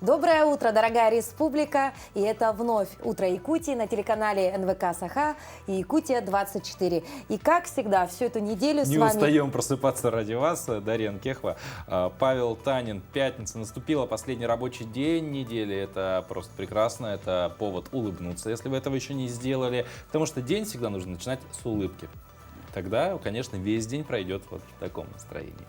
Доброе утро, дорогая республика! И это вновь «Утро Якутии» на телеканале НВК Саха и Якутия-24. И как всегда, всю эту неделю с Не вами... устаем просыпаться ради вас. Дарья Анкехова, Павел Танин. Пятница наступила, последний рабочий день недели. Это просто прекрасно, это повод улыбнуться, если вы этого еще не сделали. Потому что день всегда нужно начинать с улыбки. Тогда, конечно, весь день пройдет вот в таком настроении.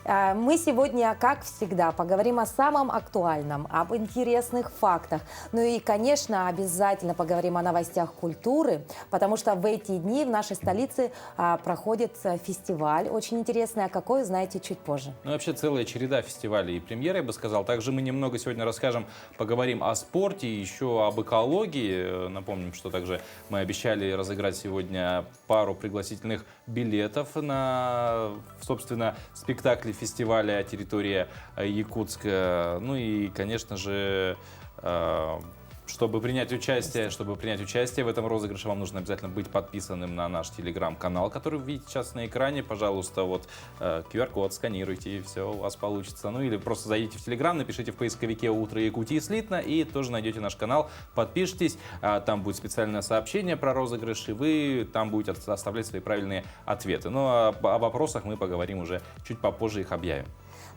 Мы сегодня, как всегда, поговорим о самом актуальном, об интересных фактах. Ну и, конечно, обязательно поговорим о новостях культуры, потому что в эти дни в нашей столице проходит фестиваль очень интересный, а какой, узнаете чуть позже. Ну, вообще целая череда фестивалей и премьер, я бы сказал. Также мы немного сегодня расскажем, поговорим о спорте, еще об экологии. Напомним, что также мы обещали разыграть сегодня пару пригласительных билетов на, собственно, спектакли фестиваля «Территория Якутска». Ну и, конечно же, чтобы принять участие в этом розыгрыше, вам нужно обязательно быть подписанным на наш телеграм-канал, который вы видите сейчас на экране. Пожалуйста, вот QR-код сканируйте, и все у вас получится. Ну или просто зайдите в телеграм, напишите в поисковике «Утро Якутии» слитно, и тоже найдете наш канал, подпишитесь. Там будет специальное сообщение про розыгрыш, и вы там будете оставлять свои правильные ответы. Но о вопросах мы поговорим уже чуть попозже, их объявим.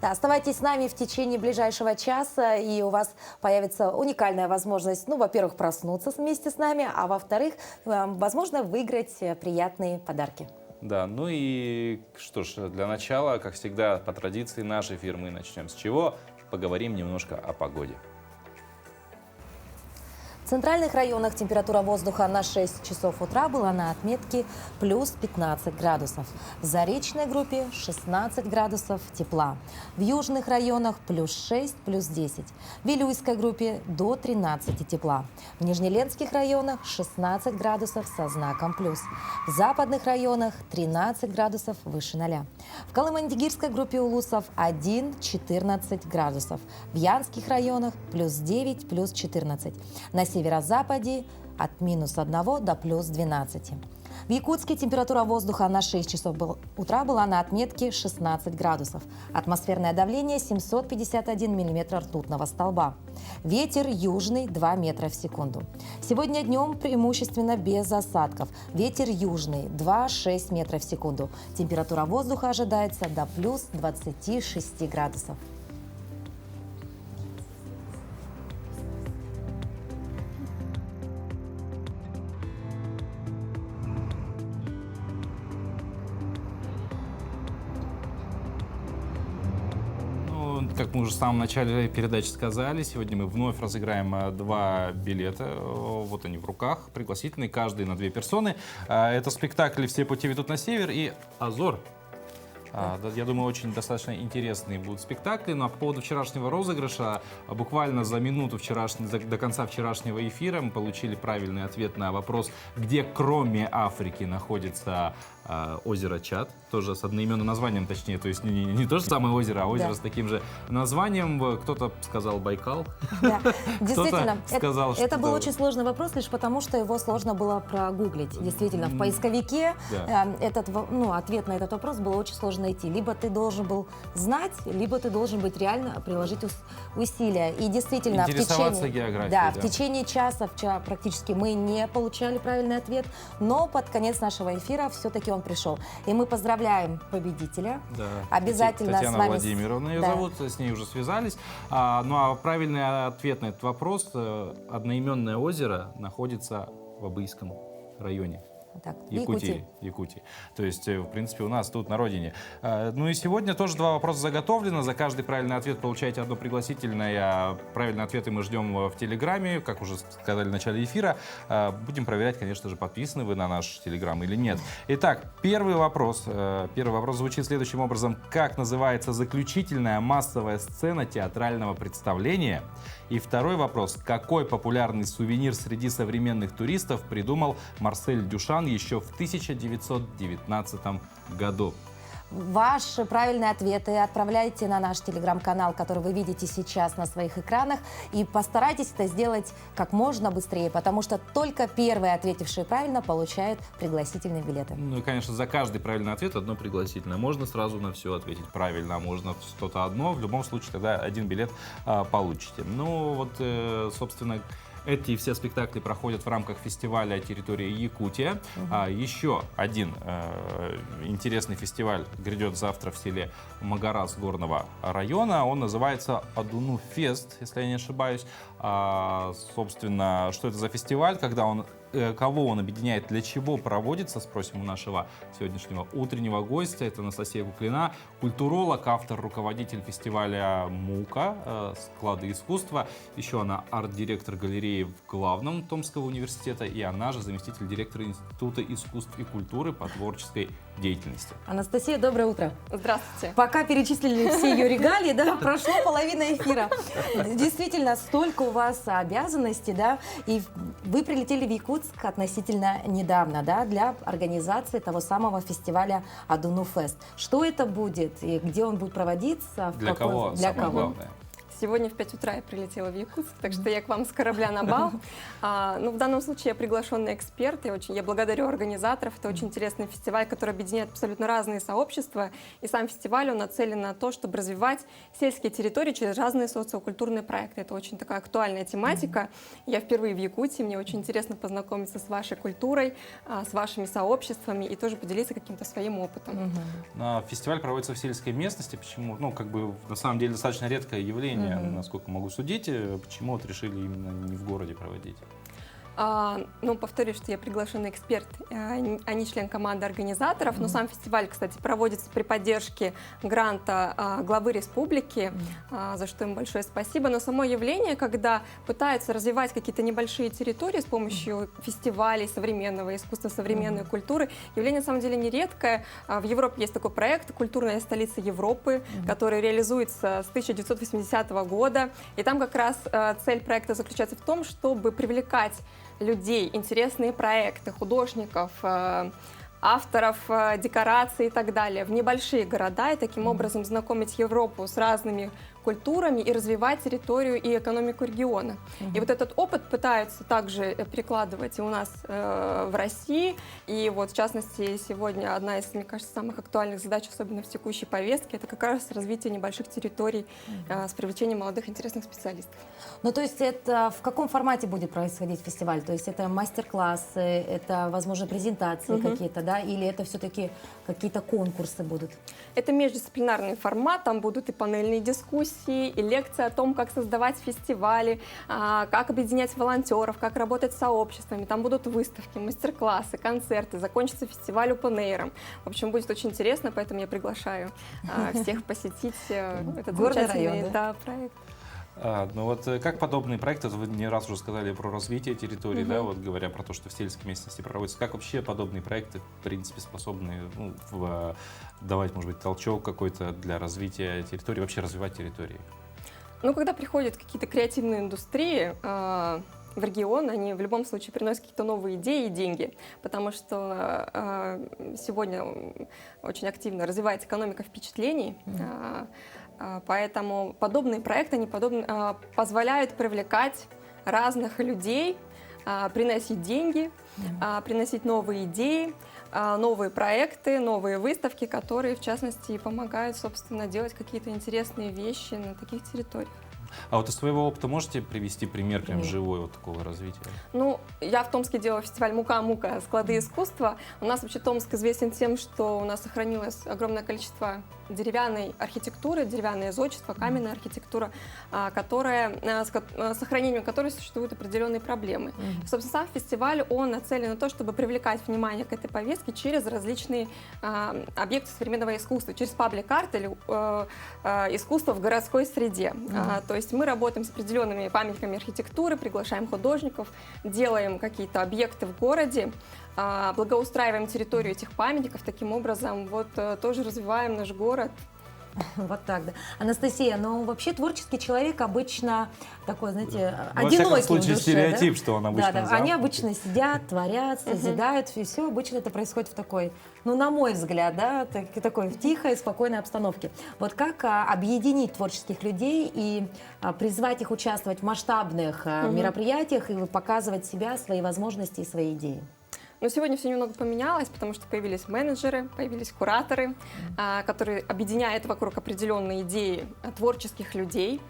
Да, оставайтесь с нами в течение ближайшего часа, и у вас появится уникальная возможность, ну, во-первых, проснуться вместе с нами, а во-вторых, возможно, выиграть приятные подарки. Да, ну и что ж, для начала, как всегда, по традиции нашей фирмы начнем с чего? Поговорим немножко о погоде. В центральных районах температура воздуха на 6 часов утра была на отметке плюс 15 градусов. В заречной группе 16 градусов тепла. В южных районах плюс 6, плюс 10. В Вилюйской группе до 13 тепла. В Нижнеленских районах 16 градусов со знаком плюс. В западных районах 13 градусов выше 0. В Колыман-Дигирской группе улусов 1-14 градусов. В Янских районах плюс 9, плюс 14. На северо-западе от минус 1 до плюс 12. В Якутске температура воздуха на 6 часов утра была на отметке 16 градусов. Атмосферное давление 751 миллиметра ртутного столба. Ветер южный 2 метра в секунду. Сегодня днем преимущественно без осадков. Ветер южный 2-6 метров в секунду. Температура воздуха ожидается до плюс 26 градусов. Как мы уже в самом начале передачи сказали, сегодня мы вновь разыграем 2 билета. Вот они в руках, пригласительные, каждый на 2 персоны. Это спектакли «Все пути ведут на север» и «Азор». Я думаю, очень достаточно интересные будут спектакли. Ну а по поводу вчерашнего розыгрыша, буквально за минуту до конца вчерашнего эфира мы получили правильный ответ на вопрос, где кроме Африки находится озеро Чад, тоже с одноименным названием, точнее, то есть не то же самое озеро, а озеро с таким же названием. Кто-то сказал Байкал. Да, действительно, сказал, это был очень сложный вопрос, лишь потому, что его сложно было прогуглить. Действительно, в поисковике ответ на этот вопрос было очень сложно найти. Либо ты должен был знать, либо ты должен быть реально приложить усилия. И действительно, интересоваться географией. в течение часа вчера практически мы не получали правильный ответ, но под конец нашего эфира все-таки он пришел. И мы поздравляем победителя. Да. Обязательно Татьяна с вами... Владимировна ее зовут, с ней уже связались. Ну а правильный ответ на этот вопрос: одноименное озеро находится в Абыйском районе. Так, Якутии. То есть, в принципе, у нас тут на родине. Ну и сегодня тоже 2 вопроса заготовлено. За каждый правильный ответ получаете одно пригласительное. Правильные ответы мы ждем в Телеграме, как уже сказали в начале эфира. Будем проверять, конечно же, подписаны вы на наш Телеграм или нет. Итак, первый вопрос звучит следующим образом. Как называется заключительная массовая сцена театрального представления? И второй вопрос. Какой популярный сувенир среди современных туристов придумал Марсель Дюшан еще в 1919 году? Ваши правильные ответы отправляйте на наш телеграм-канал, который вы видите сейчас на своих экранах, и постарайтесь это сделать как можно быстрее, потому что только первые ответившие правильно получают пригласительные билеты. Ну и, конечно, за каждый правильный ответ одно пригласительное. Можно сразу на все ответить правильно, а можно что-то одно. В любом случае, тогда один билет получите. Ну вот, собственно, эти все спектакли проходят в рамках фестиваля «Территория Якутия». Еще один интересный фестиваль грядет завтра в селе Магарас горного района. Он называется «Адуну Фест», если я не ошибаюсь. Собственно, что это за фестиваль, кого он объединяет, для чего проводится, спросим у нашего сегодняшнего утреннего гостя. Это Анастасия Куклина, культуролог, автор, руководитель фестиваля «Мука. Склады искусства». Еще она арт-директор галереи в главном Томского университета, и она же заместитель директора Института искусств и культуры по творческой деятельности. Анастасия, доброе утро. Здравствуйте. Пока перечислили все ее регалии, да, прошло половина эфира. Действительно, столько у вас обязанностей, да, и вы прилетели в Якутск относительно недавно, да, для организации того самого фестиваля «Адуну Фест». Что это будет и где он будет проводиться? Для кого? Для Самое кого? главное. Сегодня в 5 утра я прилетела в Якутск, так что я к вам с корабля на бал. Ну, в данном случае я приглашенный эксперт, я благодарю организаторов. Это очень интересный фестиваль, который объединяет абсолютно разные сообщества. И сам фестиваль, он нацелен на то, чтобы развивать сельские территории через разные социокультурные проекты. Это очень такая актуальная тематика. Я впервые в Якутии, мне очень интересно познакомиться с вашей культурой, с вашими сообществами и тоже поделиться каким-то своим опытом. Фестиваль проводится в сельской местности. Почему? Ну, как бы, на самом деле, достаточно редкое явление, насколько могу судить. Почему вот решили именно не в городе проводить? Ну, повторюсь, что я приглашенный эксперт, а не член команды организаторов. Но сам фестиваль, кстати, проводится при поддержке гранта главы республики, за что им большое спасибо. Но само явление, когда пытаются развивать какие-то небольшие территории с помощью фестивалей современного искусства, современной культуры, явление на самом деле нередкое. В Европе есть такой проект «Культурная столица Европы», который реализуется с 1980 года. И там как раз цель проекта заключается в том, чтобы привлекать людей, интересные проекты, художников, авторов декораций и так далее в небольшие города и таким образом знакомить Европу с разными культурами и развивать территорию и экономику региона. И вот этот опыт пытаются также перекладывать и у нас в России. И вот в частности сегодня одна из, мне кажется, самых актуальных задач, особенно в текущей повестке, это как раз развитие небольших территорий с привлечением молодых интересных специалистов. Ну, то есть это в каком формате будет происходить фестиваль? То есть это мастер-классы, это, возможно, презентации какие-то, да? Или это все-таки какие-то конкурсы будут? Это междисциплинарный формат, там будут и панельные дискуссии, и лекции о том, как создавать фестивали, как объединять волонтеров, как работать с сообществами. Там будут выставки, мастер-классы, концерты, закончится фестиваль open air. В общем, будет очень интересно, поэтому я приглашаю всех посетить этот замечательный проект. Ну вот как подобные проекты, вы не раз уже сказали про развитие территории, да, вот говоря про то, что в сельской местности проводятся, как вообще подобные проекты, в принципе, способны давать, может быть, толчок какой-то для развития территории, вообще развивать территории? Ну, когда приходят какие-то креативные индустрии в регион, они в любом случае приносят какие-то новые идеи и деньги, потому что сегодня очень активно развивается экономика впечатлений. Поэтому подобные проекты они позволяют привлекать разных людей, приносить деньги, приносить новые идеи, новые проекты, новые выставки, которые, в частности, помогают, собственно, делать какие-то интересные вещи на таких территориях. А вот из своего опыта можете привести пример прям живой вот такого развития? Ну, я в Томске делала фестиваль «Мука. Склады искусства». У нас вообще Томск известен тем, что у нас сохранилось огромное количество деревянной архитектуры, деревянное зодчество, каменная архитектура, с сохранением которой существуют определенные проблемы. Собственно, сам фестиваль, он нацелен на то, чтобы привлекать внимание к этой повестке через различные объекты современного искусства, через паблик-арт или искусство в городской среде. То есть мы работаем с определенными памятниками архитектуры, приглашаем художников, делаем какие-то объекты в городе, благоустраиваем территорию этих памятников, таким образом вот тоже развиваем наш город. Вот так, да. Анастасия, ну вообще творческий человек обычно такой, знаете, Ну, во всяком одинокий в случае, душе, стереотип, да? что он обычно Да, да. Они замкнут. обычно сидят, творят, созидают, и все обычно это происходит в такой, ну, на мой взгляд, да, такой в тихой, спокойной обстановке. Вот как объединить творческих людей и призвать их участвовать в масштабных мероприятиях и показывать себя, свои возможности и свои идеи? Но сегодня все немного поменялось, потому что появились менеджеры, появились кураторы, которые объединяют вокруг определенной идеи творческих людей.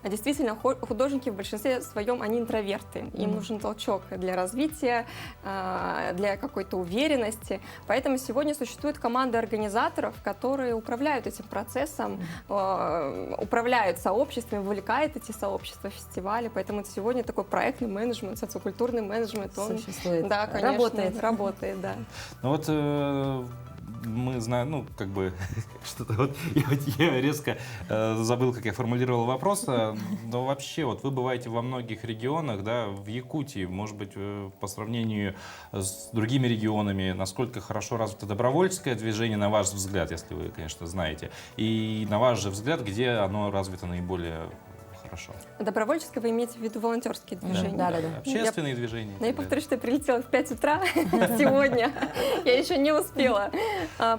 Действительно, художники в большинстве своем, они интроверты. Им нужен толчок для развития, для какой-то уверенности. Поэтому сегодня существует команда организаторов, которые управляют этим процессом, управляют сообществами, вовлекают эти сообщества в фестивале. Поэтому сегодня такой проектный менеджмент, социокультурный менеджмент, он Существует. да, конечно, Работает. да. Ну вот мы знаем, ну, как бы, что-то вот я резко забыл, как я формулировал вопрос, но вообще, вот вы бываете во многих регионах, да, в Якутии, может быть, по сравнению с другими регионами, насколько хорошо развито добровольческое движение, на ваш взгляд, если вы, конечно, знаете, и на ваш же взгляд, где оно развито наиболее хорошо? Добровольческое вы имеете в виду волонтерские движения? Да. Общественные движения. Но я повторю, что я прилетела в 5 утра сегодня. Я еще не успела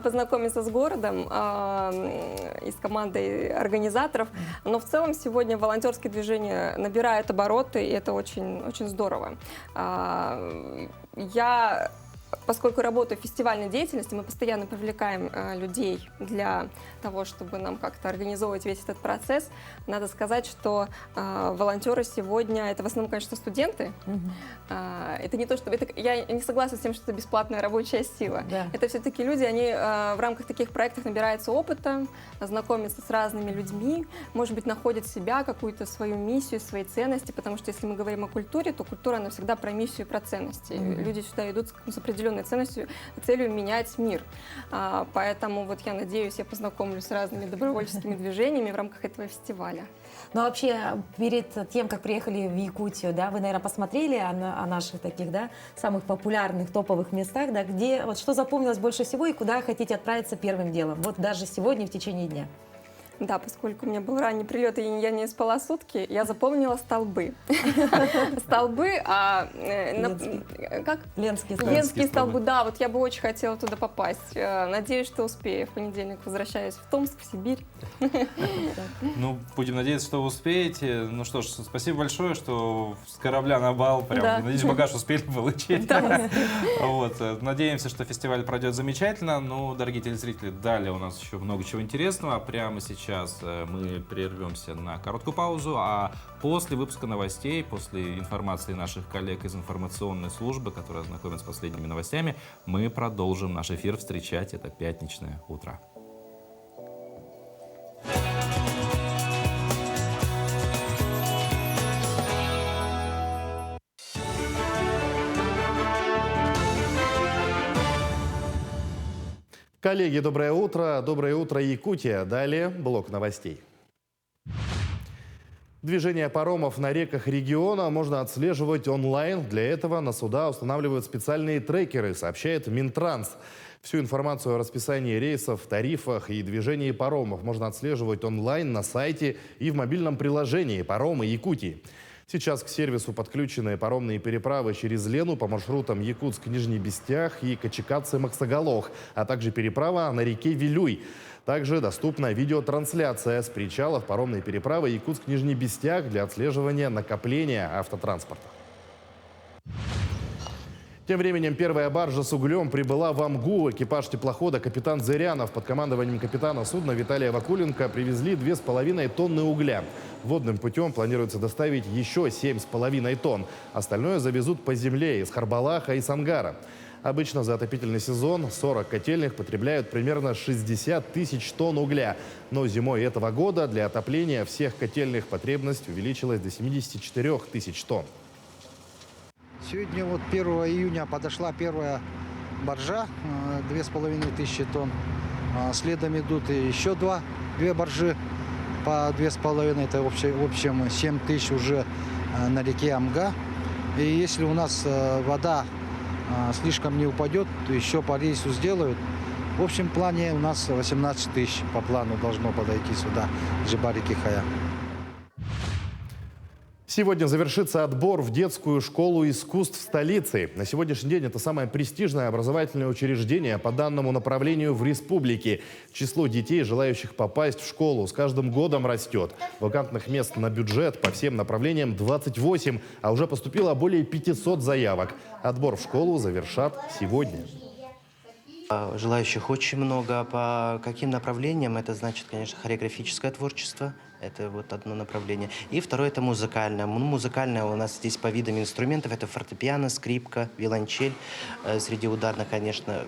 познакомиться с городом и с командой организаторов. Но в целом сегодня волонтерские движения набирают обороты, и это очень, очень здорово. Поскольку работаю в фестивальной деятельности, мы постоянно привлекаем людей для того, чтобы нам как-то организовывать весь этот процесс. Надо сказать, что волонтеры сегодня, это в основном, конечно, студенты. Это не то, что... я не согласна с тем, что это бесплатная рабочая сила. Да. Это все-таки люди, они в рамках таких проектов набираются опыта, знакомятся с разными людьми, может быть, находят себя, какую-то свою миссию, свои ценности, потому что если мы говорим о культуре, то культура, она всегда про миссию и про ценности. Люди сюда идут с определенной ценностью, целью менять мир. Поэтому вот я надеюсь, я познакомлюсь с разными добровольческими движениями в рамках этого фестиваля. Ну, вообще, перед тем, как приехали в Якутию, да, вы, наверное, посмотрели о наших таких, да, самых популярных, топовых местах, да, где, вот что запомнилось больше всего и куда хотите отправиться первым делом, вот даже сегодня в течение дня? Да, поскольку у меня был ранний прилет, и я не спала сутки, я запомнила столбы. Столбы, как? Ленские столбы, да, вот я бы очень хотела туда попасть. Надеюсь, что успею. В понедельник возвращаюсь в Томск, в Сибирь. Ну, будем надеяться, что вы успеете. Ну что ж, спасибо большое, что с корабля на бал, прям, Да. надеюсь, багаж успели получить. Да. Вот. Надеемся, что фестиваль пройдет замечательно. Ну, дорогие телезрители, далее у нас еще много чего интересного. Прямо сейчас мы прервемся на короткую паузу, а после выпуска новостей, после информации наших коллег из информационной службы, которые ознакомят с последними новостями, мы продолжим наш эфир встречать это пятничное утро. Коллеги, доброе утро. Доброе утро, Якутия. Далее блок новостей. Движение паромов на реках региона можно отслеживать онлайн. Для этого на суда устанавливают специальные трекеры, сообщает Минтранс. Всю информацию о расписании рейсов, тарифах и движении паромов можно отслеживать онлайн на сайте и в мобильном приложении «Паромы Якутии». Сейчас к сервису подключены паромные переправы через Лену по маршрутам Якутск-Нижний Бестях и Качекадзе-Максоголох, а также переправа на реке Вилюй. Также доступна видеотрансляция с причалов паромной переправы Якутск-Нижний Бестях для отслеживания накопления автотранспорта. Тем временем первая баржа с углем прибыла в Амгу. Экипаж теплохода «Капитан Зырянов» под командованием капитана судна Виталия Вакуленко привезли 2,5 тонны угля. Водным путем планируется доставить еще 7,5 тонн. Остальное завезут по земле из Харбалаха и Сангара. Обычно за отопительный сезон 40 котельных потребляют примерно 60 тысяч тонн угля. Но зимой этого года для отопления всех котельных потребность увеличилась до 74 тысяч тонн. Сегодня вот 1 июня подошла первая баржа, 2500 тонн. Следом идут еще две баржи по 2,5. Это в общем 7 тысяч уже на реке Амга. И если у нас вода слишком не упадет, то еще по рейсу сделают. В общем плане у нас 18 тысяч по плану должно подойти сюда, Джибари-Кихая. Сегодня завершится отбор в детскую школу искусств столицы. На сегодняшний день это самое престижное образовательное учреждение по данному направлению в республике. Число детей, желающих попасть в школу, с каждым годом растет. Вакантных мест на бюджет по всем направлениям 28, а уже поступило более 500 заявок. Отбор в школу завершат сегодня. Желающих очень много. По каким направлениям? Это значит, конечно, хореографическое творчество. Это вот одно направление. И второе – это музыкальное. Музыкальное у нас здесь по видам инструментов. Это фортепиано, скрипка, виолончель. Среди ударных, конечно,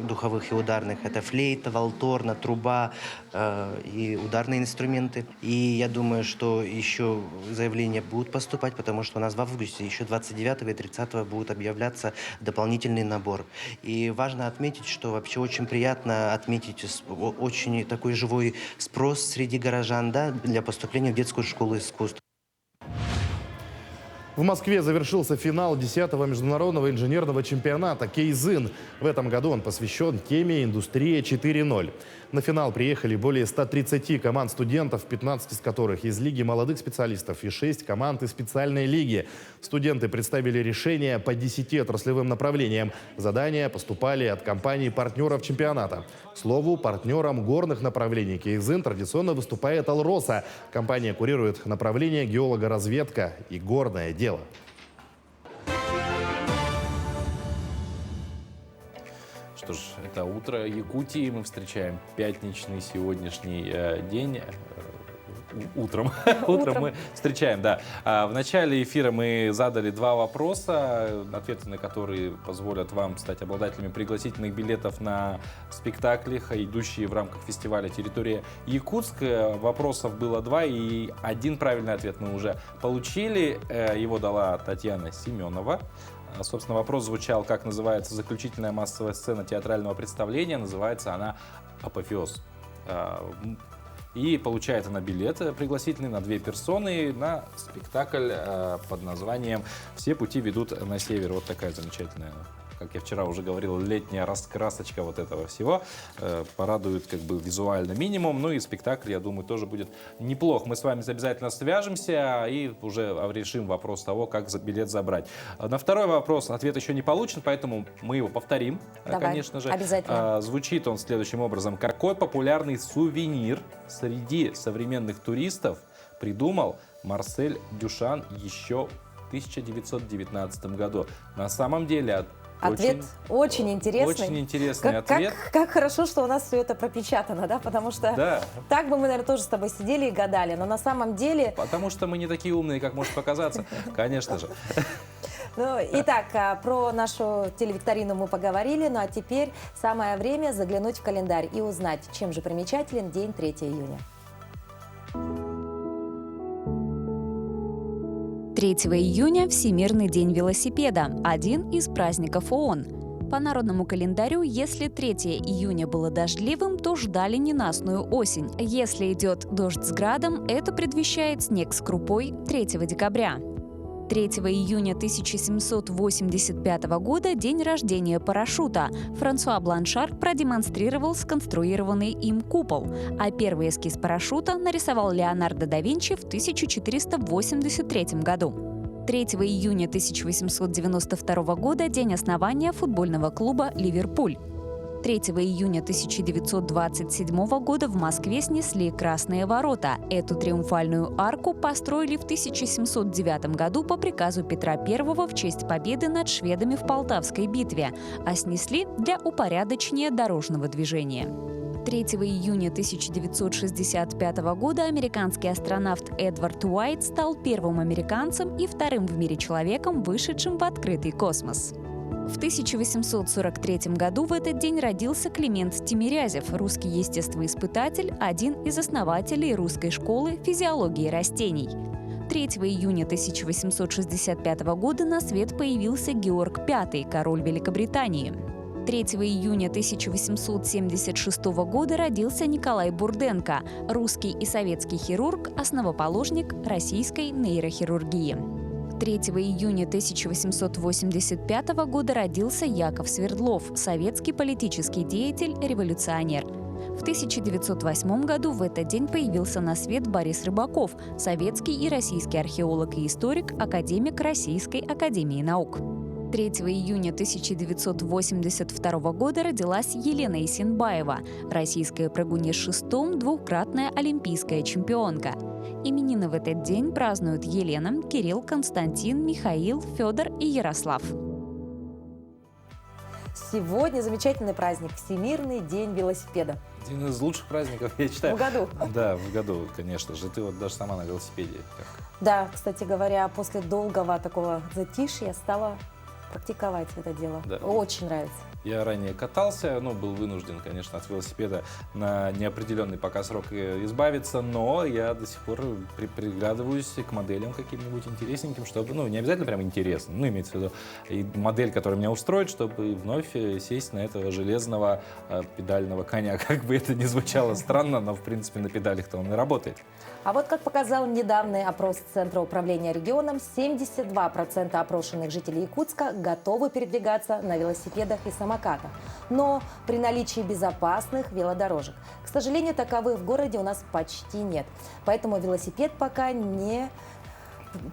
духовых и ударных – это флейта, валторна, труба и ударные инструменты. И я думаю, что еще заявления будут поступать, потому что у нас в августе еще 29 и 30 будет объявляться дополнительный набор. И важно отметить, что вообще очень приятно отметить очень такой живой спрос среди горожан, да, для поступления в детскую школу искусств. В Москве завершился финал 10-го международного инженерного чемпионата «Кейзын». В этом году он посвящен теме «Индустрия 4.0». На финал приехали более 130 команд студентов, 15 из которых из Лиги молодых специалистов и 6 команд из специальной лиги. Студенты представили решения по 10 отраслевым направлениям. Задания поступали от компаний-партнеров чемпионата. К слову, партнером горных направлений «Кейзын» традиционно выступает «Алроса». Компания курирует направление геологоразведка и горное дело. Что ж, это утро Якутии. Мы встречаем пятничный сегодняшний день. Утром мы встречаем, да. В начале эфира мы задали 2 вопроса, ответы на которые позволят вам стать обладателями пригласительных билетов на спектакли, идущие в рамках фестиваля «Территория Якутск». Вопросов было 2, и 1 правильный ответ мы уже получили. Его дала Татьяна Семенова. Собственно, вопрос звучал, как называется заключительная массовая сцена театрального представления. Называется она «Апофеоз». И получает она билет пригласительный на 2 персоны на спектакль под названием «Все пути ведут на север». Вот такая замечательная, как я вчера уже говорил, летняя раскрасочка вот этого всего. Порадует как бы визуально минимум. Ну и спектакль, я думаю, тоже будет неплох. Мы с вами обязательно свяжемся и уже решим вопрос того, как билет забрать. На второй вопрос ответ еще не получен, поэтому мы его повторим, Давай, конечно же. обязательно. Звучит он следующим образом. Какой популярный сувенир среди современных туристов придумал Марсель Дюшан еще в 1919 году? На самом деле... Ответ очень интересный. Очень интересный ответ. Как хорошо, что у нас все это пропечатано, да? Потому что так бы мы, наверное, тоже с тобой сидели и гадали. Но на самом деле... Потому что мы не такие умные, как может показаться. Конечно же. Ну, итак, про нашу телевикторину мы поговорили. Ну а теперь самое время заглянуть в календарь и узнать, чем же примечателен день 3 июня. 3 июня – Всемирный день велосипеда, один из праздников ООН. По народному календарю, если 3 июня было дождливым, то ждали ненастную осень. Если идет дождь с градом, это предвещает снег с крупой 3 декабря. 3 июня 1785 года – день рождения парашюта. Франсуа Бланшар продемонстрировал сконструированный им купол, а первый эскиз парашюта нарисовал Леонардо да Винчи в 1483 году. 3 июня 1892 года – день основания футбольного клуба «Ливерпуль». 3 июня 1927 года в Москве снесли Красные ворота. Эту триумфальную арку построили в 1709 году по приказу Петра I в честь победы над шведами в Полтавской битве, а снесли для упорядочения дорожного движения. 3 июня 1965 года американский астронавт Эдвард Уайт стал первым американцем и вторым в мире человеком, вышедшим в открытый космос. В 1843 году в этот день родился Климент Тимирязев, русский естествоиспытатель, один из основателей русской школы физиологии растений. 3 июня 1865 года на свет появился Георг V, король Великобритании. 3 июня 1876 года родился Николай Бурденко, русский и советский хирург, основоположник российской нейрохирургии. 3 3 июня 1885 года родился Яков Свердлов, советский политический деятель, революционер. В 1908 году в этот день появился на свет Борис Рыбаков, советский и российский археолог и историк, академик Российской академии наук. 3 июня 1982 года родилась Елена Исенбаева, российская прыгунья с шестом, двукратная олимпийская чемпионка. Именины в этот день празднуют Елена, Кирилл, Константин, Михаил, Федор и Ярослав. Сегодня замечательный праздник – Всемирный день велосипеда. Один из лучших праздников, я считаю. В году. Да, в году, конечно же. Ты вот даже сама на велосипеде. Да, кстати говоря, после долгого такого затишья стала практиковать это дело. Да. Очень нравится. Я ранее катался, но был вынужден, конечно, от велосипеда на неопределенный пока срок избавиться, но я до сих пор приглядываюсь к моделям каким-нибудь интересненьким, чтобы, не обязательно прям интересно, имеется в виду и модель, которая меня устроит, чтобы вновь сесть на этого железного педального коня. Как бы это ни звучало странно, но в принципе на педалях-то он и работает. А вот как показал недавний опрос Центра управления регионом, 72% опрошенных жителей Якутска готовы передвигаться на велосипедах и самокатах, но при наличии безопасных велодорожек. К сожалению, таковых в городе у нас почти нет. Поэтому велосипед пока не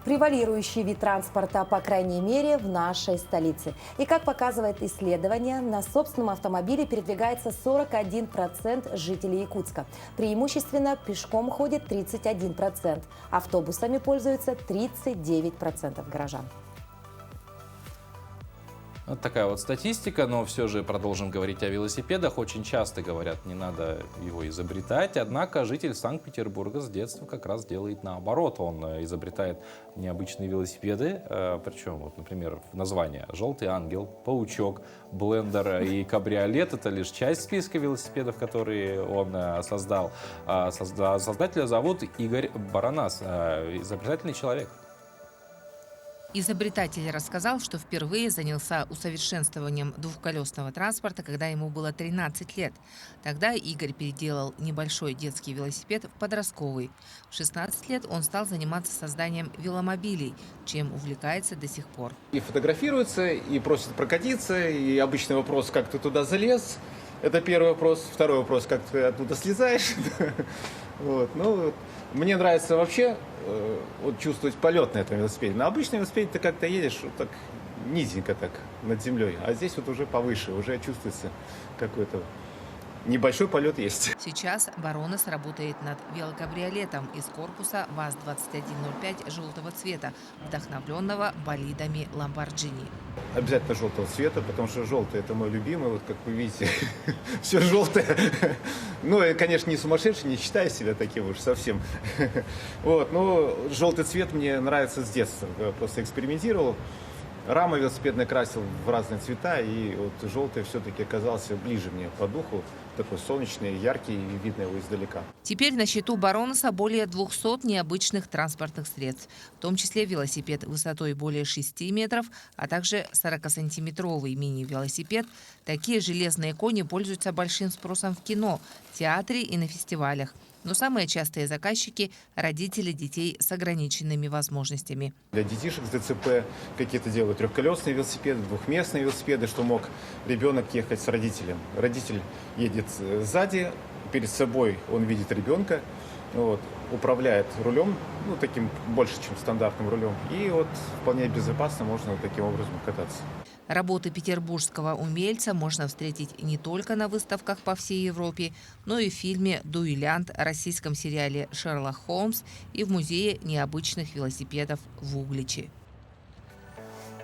превалирующий вид транспорта, по крайней мере, в нашей столице. И как показывает исследование, на собственном автомобиле передвигается 41% жителей Якутска. Преимущественно пешком ходит 31%, автобусами пользуются 39% горожан. Вот такая вот статистика, но все же продолжим говорить о велосипедах. Очень часто говорят, не надо его изобретать, однако житель Санкт-Петербурга с детства как раз делает наоборот. Он изобретает необычные велосипеды, причем, вот, например, в названии «Желтый ангел», «Паучок», «Блендер» и «Кабриолет» — это лишь часть списка велосипедов, которые он создал. Создателя зовут Игорь Баранас, изобретательный человек. Изобретатель рассказал, что впервые занялся усовершенствованием двухколесного транспорта, когда ему было 13 лет. Тогда Игорь переделал небольшой детский велосипед в подростковый. В 16 лет он стал заниматься созданием веломобилей, чем увлекается до сих пор. И фотографируется, и просит прокатиться, и обычный вопрос, как ты туда залез. Это первый вопрос. Второй вопрос, как ты оттуда слезаешь. Мне нравится вообще чувствовать полет на этом велосипеде. На обычном велосипеде ты как-то едешь вот так низенько так над землей, а здесь вот уже повыше, уже чувствуется какой-то небольшой полет есть. Сейчас Баранас работает над велокабриолетом из корпуса ВАЗ-2105 желтого цвета, вдохновленного болидами Lamborghini. Обязательно желтого цвета, потому что желтый — это мой любимый, вот как вы видите, все желтое. Я, конечно, не сумасшедший, не считаю себя таким уж совсем. Но желтый цвет мне нравится с детства, я просто экспериментировал. Рамы велосипедные красил в разные цвета, и вот желтый все-таки оказался ближе мне по духу. Такой солнечный, яркий, и видно его издалека. Теперь на счету Баранаса более 200 необычных транспортных средств, в том числе велосипед высотой более 6 метров, а также 40-сантиметровый мини-велосипед. Такие железные кони пользуются большим спросом в кино, театре и на фестивалях. Но самые частые заказчики – родители детей с ограниченными возможностями. Для детишек с ДЦП какие-то делают трехколесные велосипеды, двухместные велосипеды, что мог ребенок ехать с родителем. Родитель едет сзади, перед собой он видит ребенка, управляет рулем, таким больше, чем стандартным рулем. И вполне безопасно можно таким образом кататься. Работы петербургского умельца можно встретить не только на выставках по всей Европе, но и в фильме «Дуэлянт», российском сериале «Шерлок Холмс» и в музее необычных велосипедов в Угличе.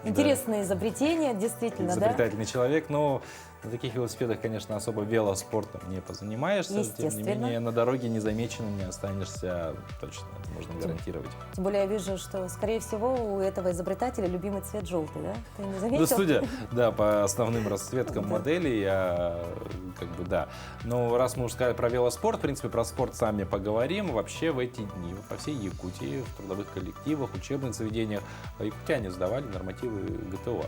Интересное изобретение, действительно, изобретательный человек, но на таких велосипедах, конечно, особо велоспортом не позанимаешься. Тем не менее, на дороге незамеченным не останешься, точно, это можно гарантировать. Тем более я вижу, что, скорее всего, у этого изобретателя любимый цвет желтый, да? Ты не заметил? Судя, по основным расцветкам моделей, да. Но раз мы уже сказали про велоспорт, в принципе, про спорт сами поговорим. Вообще в эти дни по всей Якутии, в трудовых коллективах, учебных заведениях якутяне сдавали нормативы ГТО.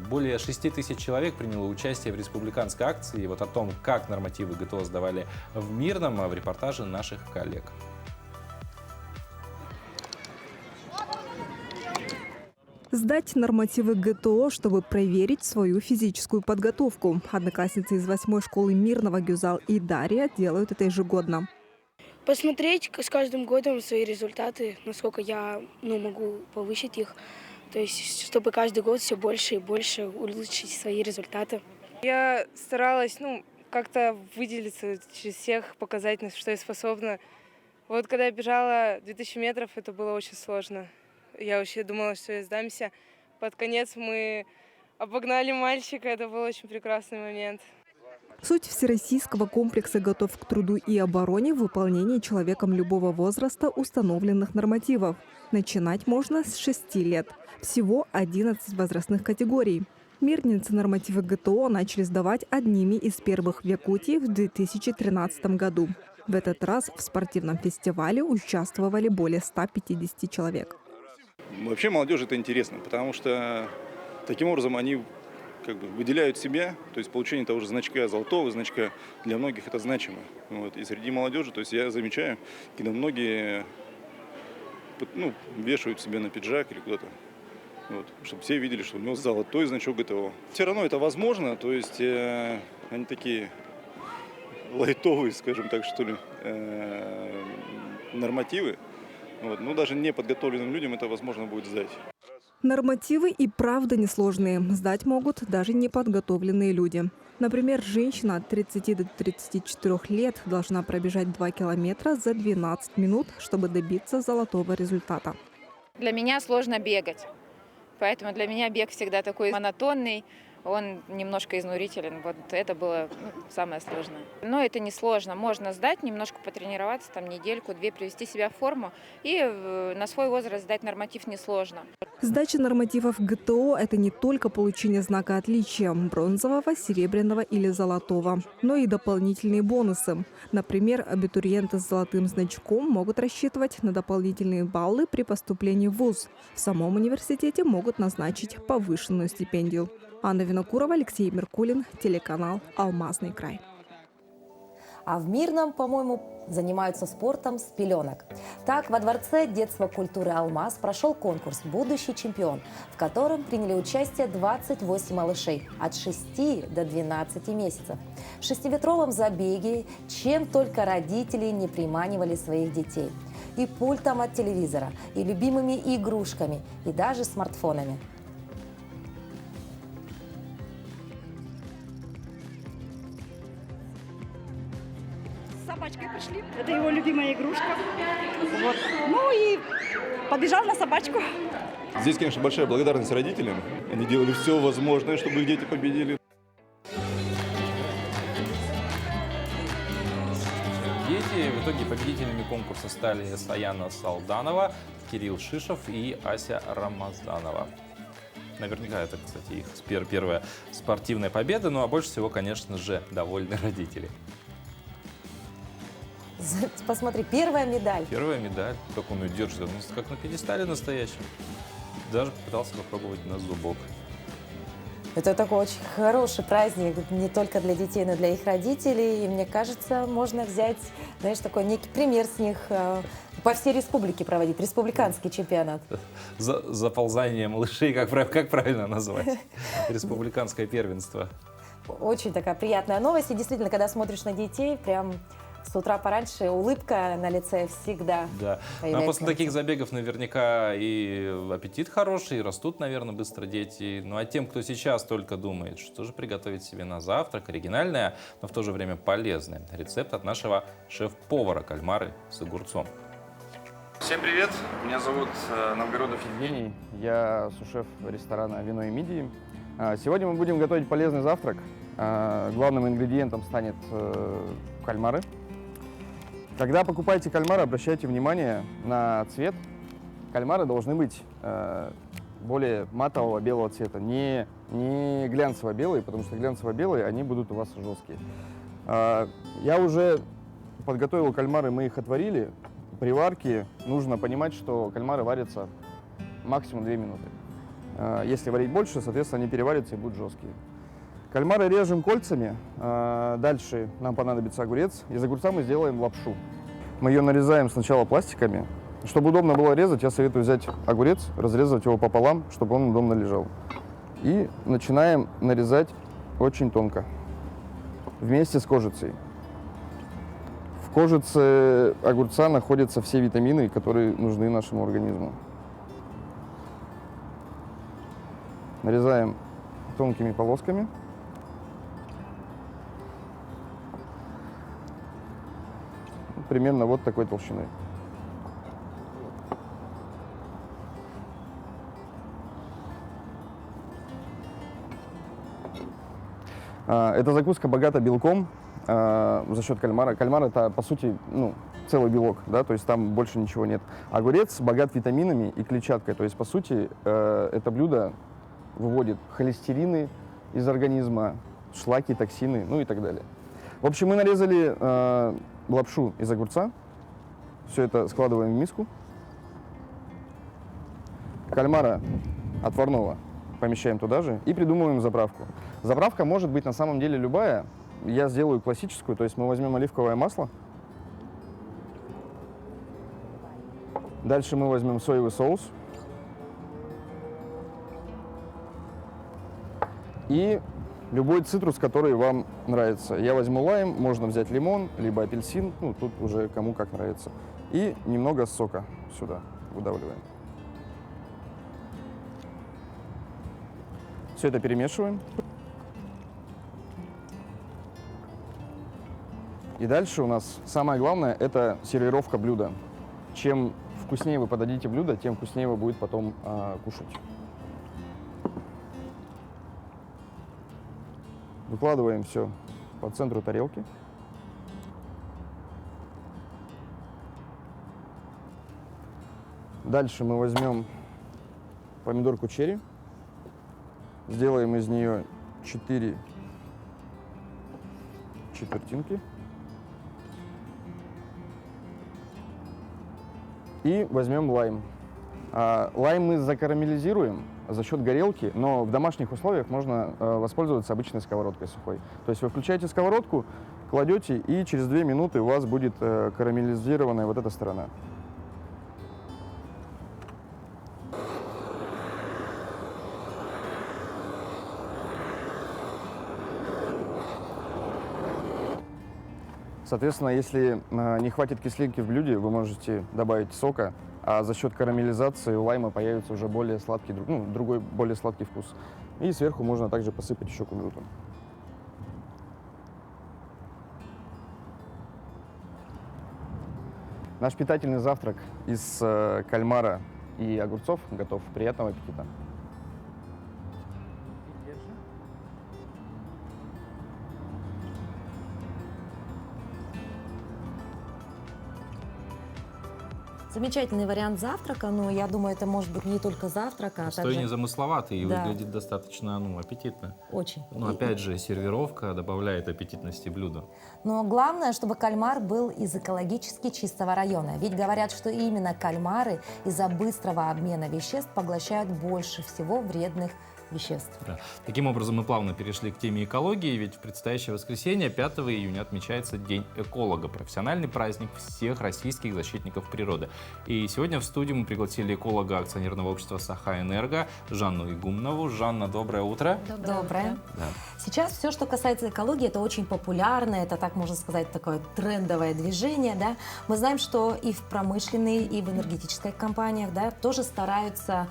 Более 6 тысяч человек приняло участие в республиканской акции. О том, как нормативы ГТО сдавали в Мирном, в репортаже наших коллег. Сдать нормативы ГТО, чтобы проверить свою физическую подготовку. Одноклассницы из 8-й школы Мирного Гюзал и Дарья делают это ежегодно. Посмотреть с каждым годом свои результаты, насколько я могу повысить их. То есть, чтобы каждый год все больше и больше улучшить свои результаты. Я старалась, как-то выделиться через всех, показать, на что я способна. Вот когда я бежала 2000 метров, это было очень сложно. Я вообще думала, что я сдамся. Под конец мы обогнали мальчика, это был очень прекрасный момент. Суть всероссийского комплекса «Готов к труду и обороне» в выполнении человеком любого возраста установленных нормативов. Начинать можно с 6 лет. Всего 11 возрастных категорий. Мирницы нормативы ГТО начали сдавать одними из первых в Якутии в 2013 году. В этот раз в спортивном фестивале участвовали более 150 человек. Вообще молодежи это интересно, потому что таким образом они выделяют себя, то есть получение того же значка, золотого значка, для многих это значимо. И среди молодежи, то есть я замечаю, когда многие вешают себе на пиджак или куда-то, чтобы все видели, что у него золотой значок ГТО. Все равно это возможно, то есть они такие лайтовые, скажем так, что ли, нормативы. Даже неподготовленным людям это возможно будет сдать. Нормативы и правда несложные. Сдать могут даже неподготовленные люди. Например, женщина от 30 до 34 лет должна пробежать 2 километра за 12 минут, чтобы добиться золотого результата. Для меня сложно бегать, поэтому для меня бег всегда такой монотонный. Он немножко изнурителен. Вот это было самое сложное. Но это не сложно. Можно сдать, немножко потренироваться, недельку-две, привести себя в форму. И на свой возраст сдать норматив несложно. Сдача нормативов ГТО – это не только получение знака отличия – бронзового, серебряного или золотого, но и дополнительные бонусы. Например, абитуриенты с золотым значком могут рассчитывать на дополнительные баллы при поступлении в вуз. В самом университете могут назначить повышенную стипендию. Анна Винокурова, Алексей Меркулин, телеканал «Алмазный край». А в Мирном, по-моему, занимаются спортом с пеленок. Так, во Дворце детства культуры «Алмаз» прошел конкурс «Будущий чемпион», в котором приняли участие 28 малышей от 6 до 12 месяцев. В 6-метровом забеге чем только родители не приманивали своих детей. И пультом от телевизора, и любимыми игрушками, и даже смартфонами. С собачкой пришли. Это его любимая игрушка. И побежал на собачку. Здесь, конечно, большая благодарность родителям. Они делали все возможное, чтобы их дети победили. Дети в итоге победителями конкурса стали Саяна Салданова, Кирилл Шишов и Ася Рамазанова. Наверняка это, кстати, их первая спортивная победа, а больше всего, конечно же, довольны родители. Посмотри, первая медаль. Первая медаль, как он ее держит, как на пьедестале настоящем. Даже попытался попробовать на зубок. Это такой очень хороший праздник не только для детей, но и для их родителей. И мне кажется, можно взять, такой некий пример с них, по всей республике проводить, республиканский чемпионат. Заползание малышей, как правильно назвать? Республиканское первенство. Очень такая приятная новость. И действительно, когда смотришь на детей, прям с утра пораньше улыбка на лице всегда. Да. А после таких забегов наверняка и аппетит хороший, и растут, наверное, быстро дети. А тем, кто сейчас только думает, что же приготовить себе на завтрак, оригинальное, но в то же время полезное. Рецепт от нашего шеф-повара кальмары с огурцом. Всем привет! Меня зовут Новгородов Евгений. Я сушеф ресторана «Вино и мидии». Сегодня мы будем готовить полезный завтрак. Главным ингредиентом станет кальмары. Когда покупаете кальмары, обращайте внимание на цвет. Кальмары должны быть более матового белого цвета, не глянцево-белые, потому что глянцево-белые, они будут у вас жесткие. Я уже подготовил кальмары, мы их отварили. При варке нужно понимать, что кальмары варятся максимум 2 минуты. Если варить больше, соответственно, они переварятся и будут жесткие. Кальмары режем кольцами. Дальше нам понадобится огурец. Из огурца мы сделаем лапшу. Мы ее нарезаем сначала пластиками, Чтобы удобно было резать, я советую взять огурец, разрезать его пополам, чтобы он удобно лежал. И начинаем нарезать очень тонко, вместе с кожицей. В кожице огурца находятся все витамины, которые нужны нашему организму. Нарезаем тонкими полосками. Примерно вот такой толщины. Эта закуска богата белком за счет кальмара. Кальмар — это, по сути, целый белок, да, то есть там больше ничего нет. Огурец богат витаминами и клетчаткой, то есть, по сути, это блюдо выводит холестерины из организма, шлаки, токсины, ну и так далее. В общем, мы нарезали лапшу из огурца, все это складываем в миску. Кальмара отварного помещаем туда же и придумываем заправку. Заправка может быть на самом деле любая. Я сделаю классическую, то есть мы возьмем оливковое масло. Дальше мы возьмем соевый соус. И любой цитрус, который вам нравится. Я возьму лайм, можно взять лимон, либо апельсин, тут уже кому как нравится. И немного сока сюда выдавливаем. Все это перемешиваем. И дальше у нас самое главное – это сервировка блюда. Чем вкуснее вы подадите блюдо, тем вкуснее его будет потом кушать. Выкладываем все по центру тарелки. Дальше мы возьмем помидорку черри, сделаем из нее 4 четвертинки. И возьмем лайм. Лайм мы закарамелизируем за счет горелки, но в домашних условиях можно воспользоваться обычной сковородкой сухой. То есть вы включаете сковородку, кладете, и через 2 минуты у вас будет карамелизированная вот эта сторона. Соответственно, если не хватит кислинки в блюде, вы можете добавить сока, а за счет карамелизации у лайма появится уже более сладкий, другой более сладкий вкус. И сверху можно также посыпать еще кунжутом. Наш питательный завтрак из кальмара и огурцов готов. Приятного аппетита! Замечательный вариант завтрака, но я думаю, это может быть не только завтрак, а Простой, также... незамысловатый и Да. выглядит достаточно аппетитно. Очень. Но опять же, сервировка добавляет аппетитности блюду. Но главное, чтобы кальмар был из экологически чистого района. Ведь говорят, что именно кальмары из-за быстрого обмена веществ поглощают больше всего вредных веществ. Да. Таким образом, мы плавно перешли к теме экологии, ведь в предстоящее воскресенье, 5 июня, отмечается День эколога, профессиональный праздник всех российских защитников природы. И сегодня в студию мы пригласили эколога акционерного общества «Саха-Энерго» Жанну Игумнову. Жанна, доброе утро. Доброе. Да. Сейчас все, что касается экологии, это очень популярно, это, так можно сказать, такое трендовое движение. Да? Мы знаем, что и в промышленной, и в энергетических компаниях, да, тоже стараются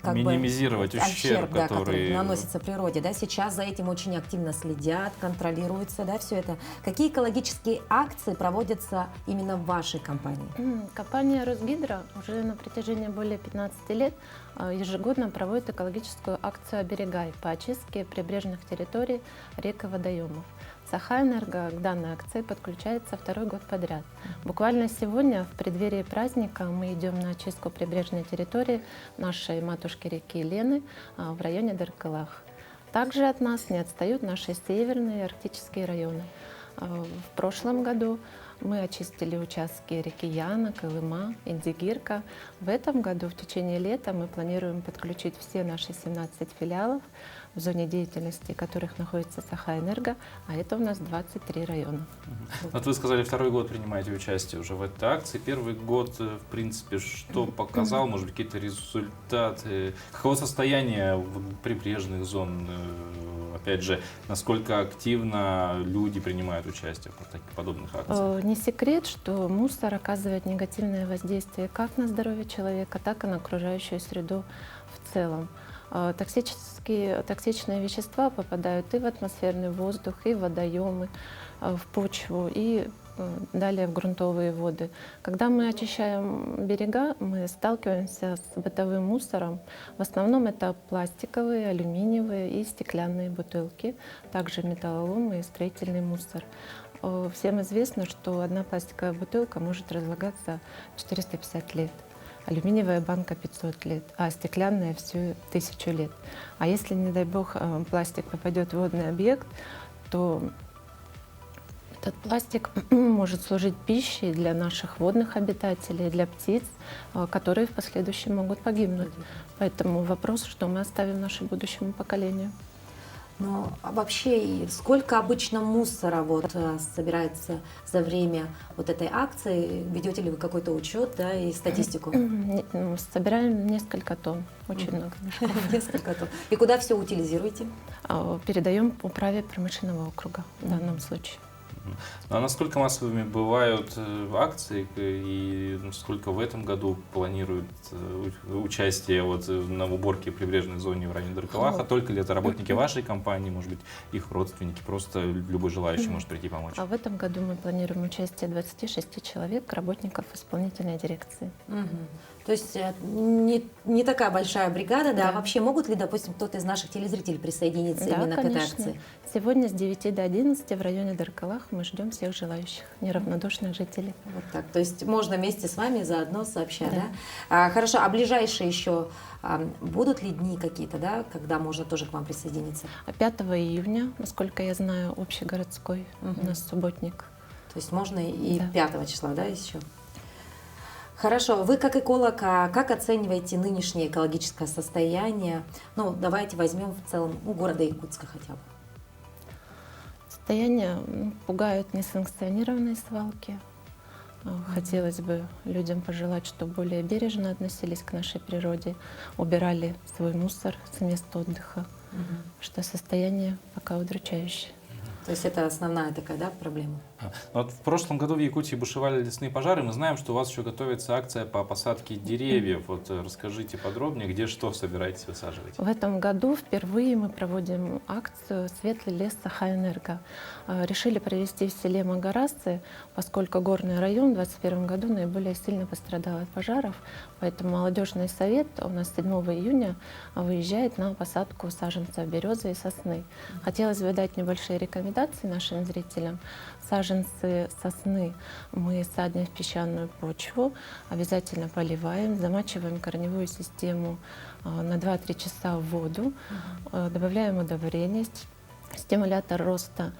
минимизировать ущерб, да, который который наносится природе. Да? Сейчас за этим очень активно следят, контролируется, да, все это. Какие экологические акции проводятся именно в вашей компании? Компания «Росгидро» уже на протяжении более 15 лет ежегодно проводит экологическую акцию «Оберегай» по очистке прибрежных территорий, рек и водоемов. Саха-Энерго к данной акции подключается 2-й год подряд. Буквально сегодня, в преддверии праздника, мы идем на очистку прибрежной территории нашей матушки реки Лены в районе Деркалах. Также от нас не отстают наши северные арктические районы. В прошлом году Мы очистили участки реки Яна, Колыма, Индигирка. В этом году, в течение лета, мы планируем подключить все наши 17 филиалов, в зоне деятельности которых находится Сахаэнерго, а это у нас 23 района. Вот вы сказали, второй год принимаете участие уже в этой акции. Первый год, в принципе, что показал, может быть, какие-то результаты? Каково состояние прибрежных зон? Опять же, насколько активно люди принимают участие в таких подобных акциях? Не секрет, что мусор оказывает негативное воздействие как на здоровье человека, так и на окружающую среду в целом. Токсичные вещества попадают и в атмосферный воздух, и в водоемы, в почву, и далее в грунтовые воды. Когда мы очищаем берега, мы сталкиваемся с бытовым мусором. В основном это пластиковые, алюминиевые и стеклянные бутылки, также металлолом и строительный мусор. Всем известно, что одна пластиковая бутылка может разлагаться 450 лет. Алюминиевая банка 500 лет, а стеклянная всю 1000 лет. А если, не дай бог, пластик попадет в водный объект, то этот пластик может служить пищей для наших водных обитателей, для птиц, которые в последующем могут погибнуть. Поэтому вопрос, что мы оставим нашему будущему поколению. Ну, а вообще, сколько обычно мусора собирается за время этой акции? Ведете ли вы какой-то учет, да, и статистику? Собираем несколько тонн, очень много. Несколько тонн. И куда все утилизируете? Передаем управе промышленного округа в данном случае. Ну, а насколько массовыми бывают акции и сколько в этом году планируют участие на уборке прибрежной зоны в районе Даркалаха? Только ли это работники вашей компании, может быть, их родственники, просто любой желающий может прийти помочь? А в этом году мы планируем участие 26 человек, работников исполнительной дирекции. То есть не такая большая бригада, да? А вообще могут ли, допустим, кто-то из наших телезрителей присоединиться именно к этой акции? Сегодня с 9 до 11 в районе Даркалах мы ждем всех желающих, неравнодушных жителей. Вот так. То есть можно вместе с вами заодно сообща, да? Хорошо, а ближайшие еще будут ли дни какие-то, да, когда можно тоже к вам присоединиться? 5 июня, насколько я знаю, общегородской у нас субботник. То есть можно и 5 числа, да, еще? Хорошо. Вы как эколог, как оцениваете нынешнее экологическое состояние? Ну, давайте возьмем в целом города Якутска хотя бы. Состояние пугают несанкционированные свалки. Хотелось бы людям пожелать, чтобы более бережно относились к нашей природе, убирали свой мусор с мест отдыха, что состояние пока удручающее. То есть это основная такая, да, проблема? Вот в прошлом году в Якутии бушевали лесные пожары. Мы знаем, что у вас еще готовится акция по посадке деревьев. Вот расскажите подробнее, где что собираетесь высаживать? В этом году впервые мы проводим акцию «Светлый лес Сахаэнерго». Решили провести в селе Магарасцы, поскольку горный район в 2021 году наиболее сильно пострадал от пожаров. Поэтому молодежный совет у нас 7 июня выезжает на посадку саженцев березы и сосны. Хотелось бы дать небольшие рекомендации нашим зрителям. Саженцы сосны мы садим в песчаную почву, обязательно поливаем, замачиваем корневую систему на 2-3 часа в воду, добавляем удобрения, стимулятор роста